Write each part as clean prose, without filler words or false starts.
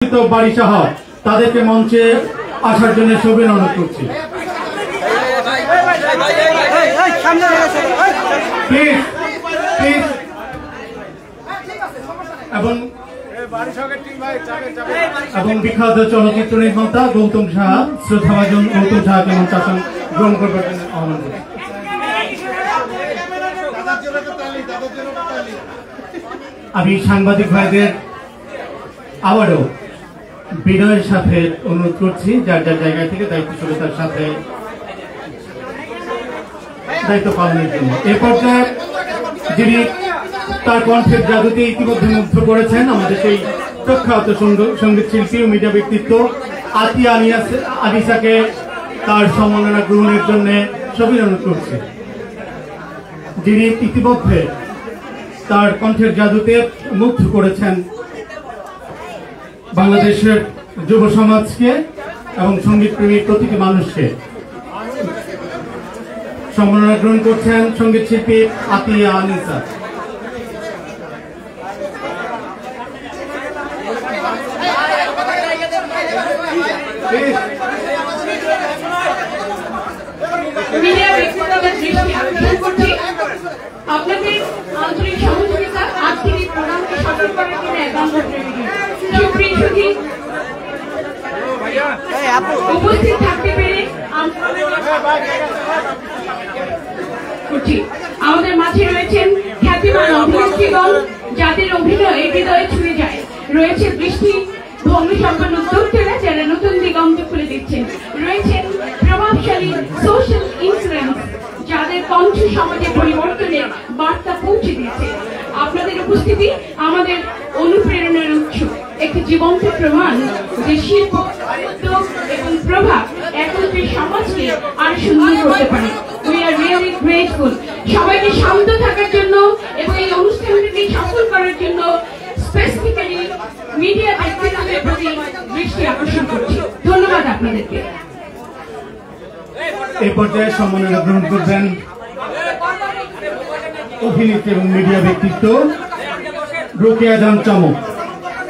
পরিচিত বাড়ি সাহা তাদেরকে মঞ্চে আসার জন্য সবিনয় অনুরোধ করছি। এবং বিখ্যাত চলচ্চিত্র নির্মাতা গৌতম সাহা, শ্রদ্ধাভাজন গৌতম সাহাকে মঞ্চে আসন গ্রহণ করবার জন্য আহ্বান করছি। আমি সাংবাদিক ভাইদের আবারও বিনয়ের সাথে অনুরোধ করছি যার যার জায়গা থেকে দায়িত্বশীলতার সাথে দায়িত্ব পালনের জন্য। এ পর্যায়ে যিনি তার কণ্ঠের জাদুতে ইতিমধ্যে মুগ্ধ করেছেন আমাদের সেই প্রখ্যাত সঙ্গীত শিল্পী ও মিডিয়া ব্যক্তিত্ব আতিয়া আনিসাকে তার সম্মাননা গ্রহণের জন্য সবিনয় অনুরোধ করছি। যিনি ইতিমধ্যে তার কণ্ঠের জাদুতে মুগ্ধ করেছেন বাংলাদেশের যুব সমাজকে এবং সঙ্গীত প্রেমী প্রতিটি মানুষকে। সম্মাননা গ্রহণ করছেন সঙ্গীত শিল্পী আতিয়া আনিসা। আপনাদের আন্তরিক সহযোগিতা আজকের এই প্রোগ্রামকে সফল করার জন্য উপস্থিত থাকতে পেরে আমাদের মাঝে রয়েছেন খ্যাতিমান অভিনেত্রীগণ যাদের অভিনয় হৃদয়ে ছুঁয়ে যায়। রয়েছে বৃষ্টি ভঙ্গি সম্পন্ন উদ্যোক্তারা যারা নতুন দিগন্ত খুলে দিচ্ছেন। রয়েছেন প্রভাবশালী সোশ্যাল ইনফ্লুয়েন্স যাদের কণ্ঠ সমাজে পরিবর্তনের বার্তা পৌঁছে দিয়েছে। আপনাদের উপস্থিতি আমাদের অনুপ্রেরণার উৎস, একটি জীবন্ত প্রমাণ যে শিল্প, উদ্যোগ এবং প্রভাব একত্রে সমাজকে আরো সুন্দর করতে পারে। We are really grateful. সবাইকে শান্ত থাকার জন্য এবং এই অনুষ্ঠানটিকে সফল করার জন্য স্পেসিফিক্যালি মিডিয়া ব্যক্তিত্বের প্রতি দৃষ্টি আকর্ষণ করছি। ধন্যবাদ আপনাদেরকে। এই পর্যায়ে সম্মাননা গ্রহণ করবেন অভিনেত্রী এবং মিডিয়া ব্যক্তিত্ব রোকেয়া জাহান চমক।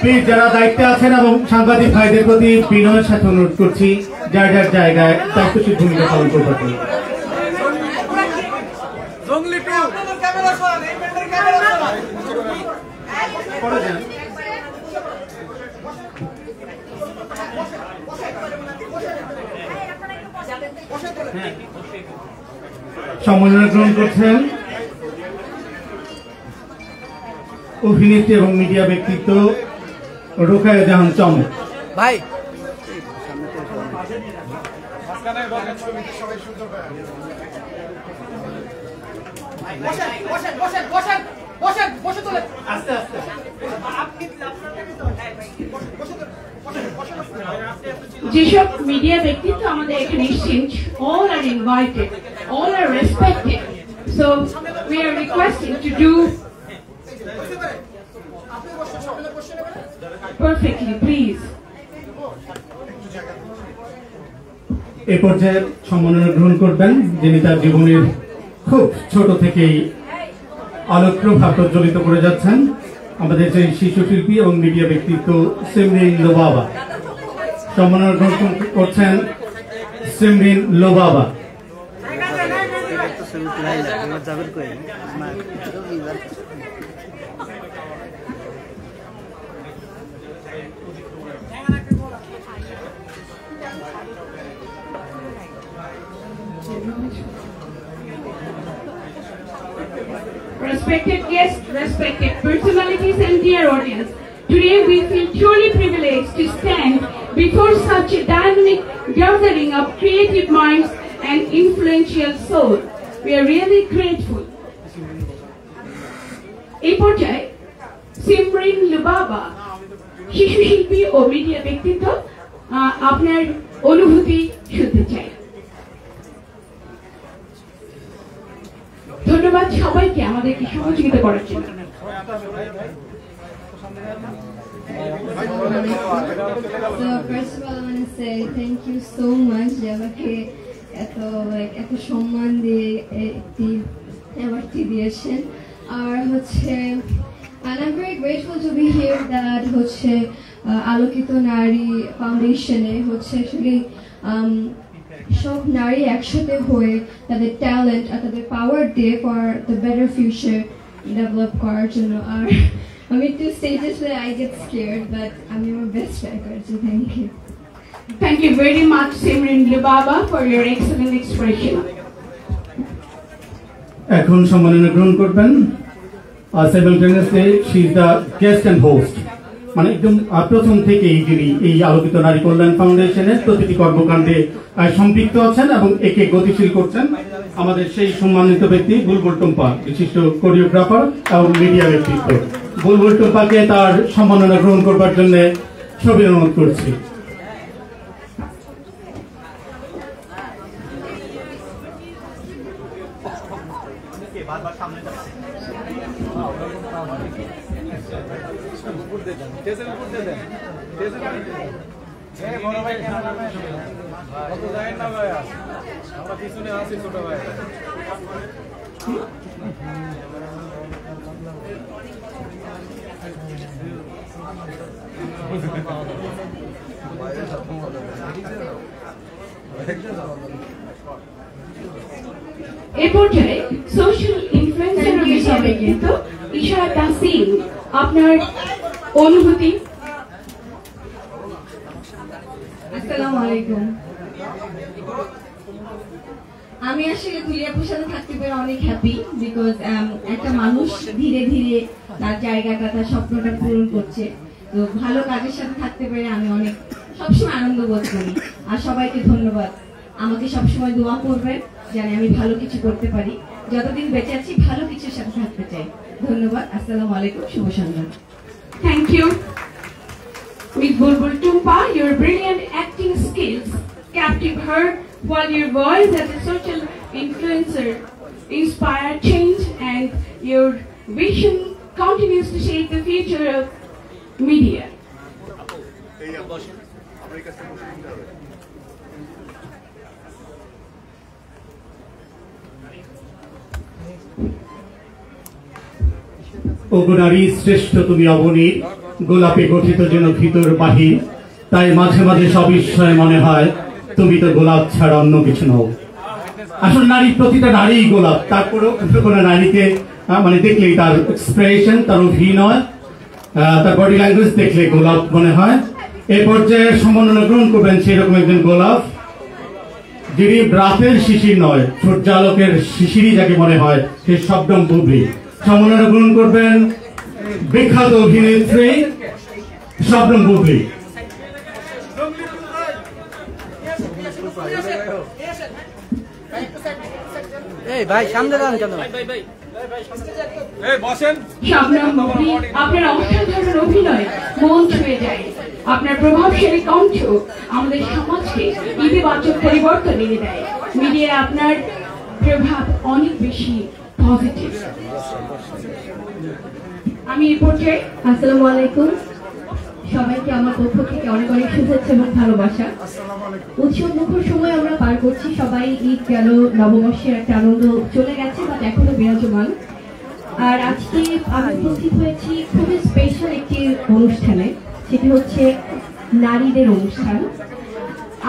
প্লিজ যারা দায়িত্বে আছেন এবং সাংবাদিক ভাইদের প্রতি বিনয়ের সাথে অনুরোধ করছি যার যার জায়গায় দায়িত্বশীল ভূমিকা পালন করবার জন্য। সম্মাননা গ্রহণ করছেন অভিনেত্রী এবং মিডিয়া ব্যক্তিত্ব রোকেয়া জাহান চমক। ভাই যেসব মিডিয়া ব্যক্তিত্ব আমাদের এখানে এসেছেন, all are invited, all are respected, so we are requesting to do perfectly, please. এই পর্যায়ে সম্মাননা গ্রহণ করবেন যিনি তার জীবনের খুব ছোট থেকেই আলোক প্রভাব প্রজ্বলিত করে যাচ্ছেন, আমাদের সেই শিশু শিল্পী এবং মিডিয়া ব্যক্তিত্ব সিমরিন লোবাবা। সম্মাননা গ্রহণ করছেন Simrin লোবাবা। Respected guests, respected personalities and dear audience, today we feel truly privileged to stand before such a dynamic gathering of creative minds and influential souls. We are really grateful. এই পর্যায়ে সিমরিন লোবাবা শিশু শিল্পী ও মিডিয়া ব্যক্তিত্ব আপনার অনুভূতি শুনতে চাই। ধন্যবাদ সবাইকে আমাদেরকে সহযোগিতা করার জন্য। So first of all, I want to say thank you so much যে আমাকে এত সম্মান দিয়ে একটি অ্যাওয়ার্ডটি দিয়েছেন। আর হচ্ছে and I'm very grateful to be here that হচ্ছে আলোকিত নারী ফাউন্ডেশনে হচ্ছে আসলে সব নারী একসাথে হয়ে তাদের ট্যালেন্ট আর তাদের পাওয়ার দিয়ে for the better future develop করার জন্য। আর আমি একটু স্টেজেসে আই গেট স্কেয়ার্ড বাট আমি আমার বেস্ট ট্রাই করেছি। Thank you. Thank you very much, Simran Lubaba, for your excellent expression. এখন সম্মাননা গ্রহণ করবেন simultaneously she is the guest and host, মানে একদম প্রথম থেকেই যিনি এই আলোকিত নারী কল্যাণ ফাউন্ডেশনের প্রতিটি কর্মকাণ্ডে সম্পৃক্ত আছেন এবং একে গতিশীল করছেন আমাদের সেই সম্মানিত ব্যক্তি বুলবুল টুম্পা, বিশিষ্ট কোরিওগ্রাফার এবং মিডিয়া ব্যক্তিত্ব। বুলবুল টুম্পাকে তার সম্মাননা গ্রহণ করবার জন্য সবিনয় অনুরোধ করছি। এই পর্যায়ে সোশ্যাল ইনফ্লুয়েন্সার হিসেবে কিন্তু ইশারা তাহসিন, আপনার অনুভূতি। আসসালামু আলাইকুম। আমি আসলে তুলিয়াপুর সাথে থাকতে পেরে অনেক হ্যাপি, বিকজ একটা মানুষ ধীরে ধীরে তার জায়গাটা তার স্বপ্নটা পূরণ করছে। তো ভালো কাজের সাথে থাকতে পেরে আমি অনেক সবসময় আনন্দ বোধ করি। আর সবাইকে ধন্যবাদ, আমাকে সবসময় দোয়া করবেন জানি আমি ভালো কিছু করতে পারি। যতদিন বেঁচে আছি ভালো কিছুর সাথে থাকতে চাই। ধন্যবাদ। আসসালামু আলাইকুম। শুভ সন্ধ্যা। Thank you. With Bulbul Tumpa, your brilliant acting skills captive her, while your voice as a social influencer inspired change, and your vision continues to shape the future of media. ওগো নারী শ্রেষ্ঠ তুমি অবনীর, গোলাপে গঠিত যেন ভিতর বাহির, তাই মাঝে মাঝে সবিস্ময়ে মনে হয় তুমি তো গোলাপ ছাড়া অন্য কিছু নও। আসলে নারী, প্রতিটা নারী গোলাপ, তারপরেও কোনো নারীকে মানে দেখলেই তার এক্সপ্রেশন, তার অভিনয়, তার বডি ল্যাঙ্গুয়েজ দেখলে গোলাপ মনে হয়। এই পর্যায়ে সম্মাননা গ্রহণ করবেন সেরকম একজন গোলাপ, যিনি রাতের শিশির নয়, সূর্যালোকের শিশিরই যাকে মনে হয়, সে শবনম বুবলি। সম্মাননা গ্রহণ করবেন বিখ্যাত অভিনেত্রী শবনম বুবলি। ভাই সামনে দাঁড়ান কেন? শবনম বুবলি, আপনার অসাধারণ অভিনয় মন ছুঁয়ে যায়। আপনার প্রভাবশালী কণ্ঠ আমাদের সমাজকে ইতিবাচক পরিবর্তন এনে দেয়। মিডিয়ায় আপনার প্রভাব অনেক বেশি পজিটিভ। আমি এই পর্যায়ে আসসালামু আলাইকুম। সবাইকে আমার পক্ষ থেকে অনেক অনেক শুভেচ্ছা এবং ভালোবাসা। উৎসব মুখর সময় আমরা পার করছি, সবাই ঈদ গেল, নববর্ষের একটা আনন্দ চলে গেছে, বাট এখনো বিরাজমান। আর আজকে আমি উপস্থিত হয়েছি খুবই স্পেশাল একটি অনুষ্ঠানে, সেটি হচ্ছে নারীদের অনুষ্ঠান।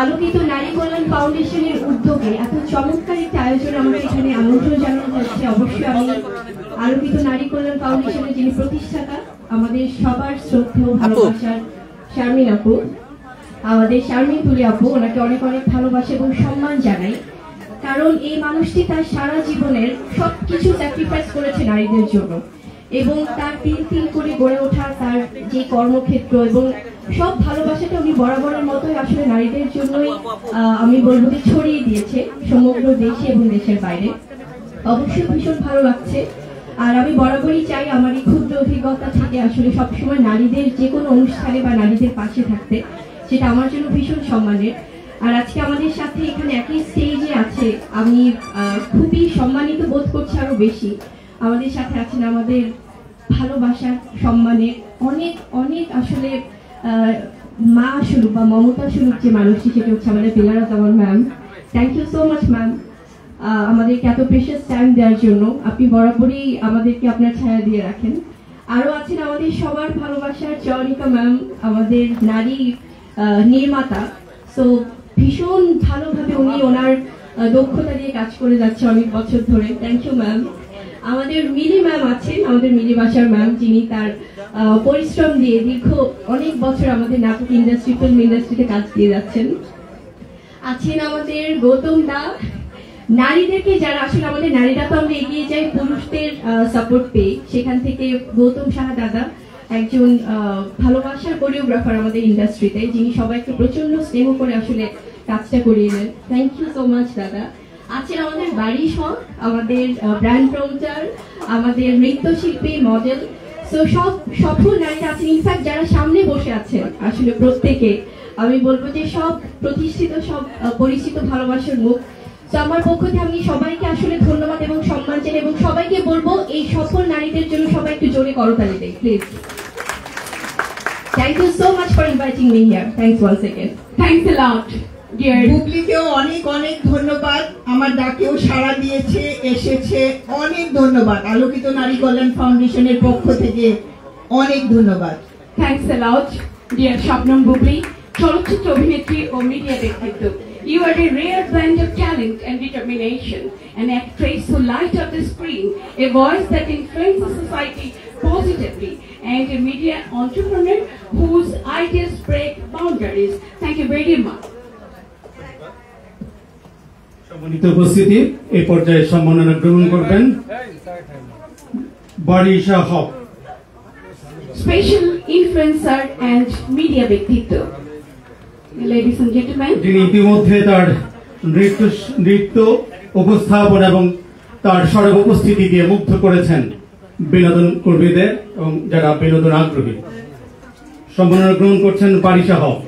আলোকিত নারী কল্যাণ ফাউন্ডেশনের উদ্যোগে এত চমৎকার একটি আয়োজন আমাকে এখানে আমন্ত্রণ জানানো হচ্ছে। অবশ্যই আমি আলোকিত নারী কল্যাণ ফাউন্ডেশনের যিনি প্রতিষ্ঠাতা, আমাদের সবার শ্রদ্ধেয় ভালোবাসার শারমিন আপু, আমাদের শারমিন তুলি আপু, ওনাকে অনেক অনেক ভালোবাসা এবং সম্মান জানাই। কারণ এই মানুষটি তার সারা জীবনের সবকিছু স্যাক্রিফাইস করেছে নারীদের জন্য, এবং তার তিল তিল করে গড়ে ওঠা তার যে কর্মক্ষেত্র এবং সব ভালোবাসাটা উনি বরাবরের মতোই আসলে নারীদের জন্যই আমি বলবো যে ছড়িয়ে দিয়েছে সমগ্র দেশে এবং দেশের বাইরে। অবশ্যই ভীষণ ভালো লাগছে। আর আমি বরাবরই চাই আমার এই ক্ষুদ্র অভিজ্ঞতা থেকে আসলে সবসময় নারীদের যে কোনো অনুষ্ঠানে বা নারীদের পাশে থাকতে, সেটা আমার জন্য ভীষণ সম্মানের। আর আজকে আমাদের সাথে এখানে একই স্টেজে আছে, আমি খুবই সম্মানিত বোধ করছি আরো বেশি। আমাদের সাথে আছেন আমাদের ভালোবাসার সম্মানের অনেক অনেক আসলে মা স্বরূপ বা মমতা স্বরূপ যে মানুষটি, সেটা হচ্ছে আমাদের Bilara Zaman ma'am. Thank you so much ma'am, আমাদেরকে এত প্রেশাস টাইম দেওয়ার জন্য। আপনি বরাবরই আমাদেরকে আপনার ছায়া দিয়ে রাখেন। আরো আছেন আমাদের সবার ভালোবাসার চয়নিকা ম্যাম, আমাদের নারী নির্মাতা। তো ভীষণ ভালোভাবে উনি ওনার দক্ষতা দিয়ে কাজ করে যাচ্ছে অনেক বছর ধরে। Thank you ma'am. আমাদের মিলি ম্যাম আছেন, আমাদের মিলি বাসার ম্যাম, যিনি তার পরিশ্রম দিয়ে দীর্ঘ অনেক বছর আমাদের নাটক ইন্ডাস্ট্রি, ফিল্ম ইন্ডাস্ট্রিতে কাজ দিয়ে যাচ্ছেন। আছেন আমাদের গৌতম দা। নারীদেরকে যারা আসলে আমাদের নারীরা তো আমরা এগিয়ে যাই পুরুষদের সাপোর্ট পেয়ে, সেখান থেকে গৌতম সাহা দাদা একজন ভালোবাসার কোরিওগ্রাফার আমাদের ইন্ডাস্ট্রিতে, যিনি সবাইকে প্রচন্ড স্নেহ করে আসলে কাজটা করিয়ে নেন। থ্যাংক ইউ সো মাচ দাদা। আছেন আমাদের বাড়ি সব, আমাদের ব্র্যান্ড প্রমোটার, আমাদের নৃত্যশিল্পী, মডেল। তো সব সফল নারীরা আছেন, ইনফ্যাক্ট যারা সামনে বসে আছেন আসলে প্রত্যেকে আমি বলবো যে সব প্রতিষ্ঠিত, সব পরিচিত ভালোবাসার মুখ। তো আমার পক্ষ থেকে আমি সবাইকে আসলে ধন্যবাদ এবং সম্মান জানাই, এবং সবাইকে বলবো এই সফল নারীদের জন্য সবাই একটু জোরে করতালি দেয় please. Thank you so much for inviting me here. Thanks once again. Thanks a lot, dear. বুবলিকেও অনেক অনেক ধন্যবাদ, আমার ডাকেও সাড়া দিয়েছে, এসেছে, অনেক ধন্যবাদ। আলোকিত নারী কল্যাণ ফাউন্ডেশনের পক্ষ থেকে অনেক ধন্যবাদ। Thanks a lot, dear Shabnam Bubli, চলচ্চিত্র অভিনেত্রী ও মিডিয়া ব্যক্তিত্ব। You are a rare blend of talent and determination, an actress who lights up the screen, a voice that influences society positively, and a media entrepreneur whose ideas break boundaries. Thank you very much. সম্মানিত উপস্থিতি, এই পর্যায়ে সম্মাননা গ্রহণ করবেন বারিশা হক, Special influencer and media ব্যক্তিত্ব। Ladies and gentlemen, যিনি ইতিমধ্যে তার নৃত্য উপস্থাপন এবং তার সরব উপস্থিতি দিয়ে মুগ্ধ করেছেন বিনোদন কর্মীদের এবং যারা বিনোদন আগ্রহী। সম্মাননা গ্রহণ করছেন বারিশা হক।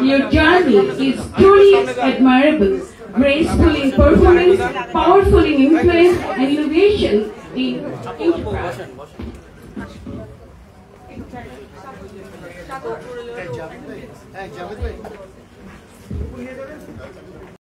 your journey is truly admirable, graceful in performance, powerful in influence, and innovation in enterprise.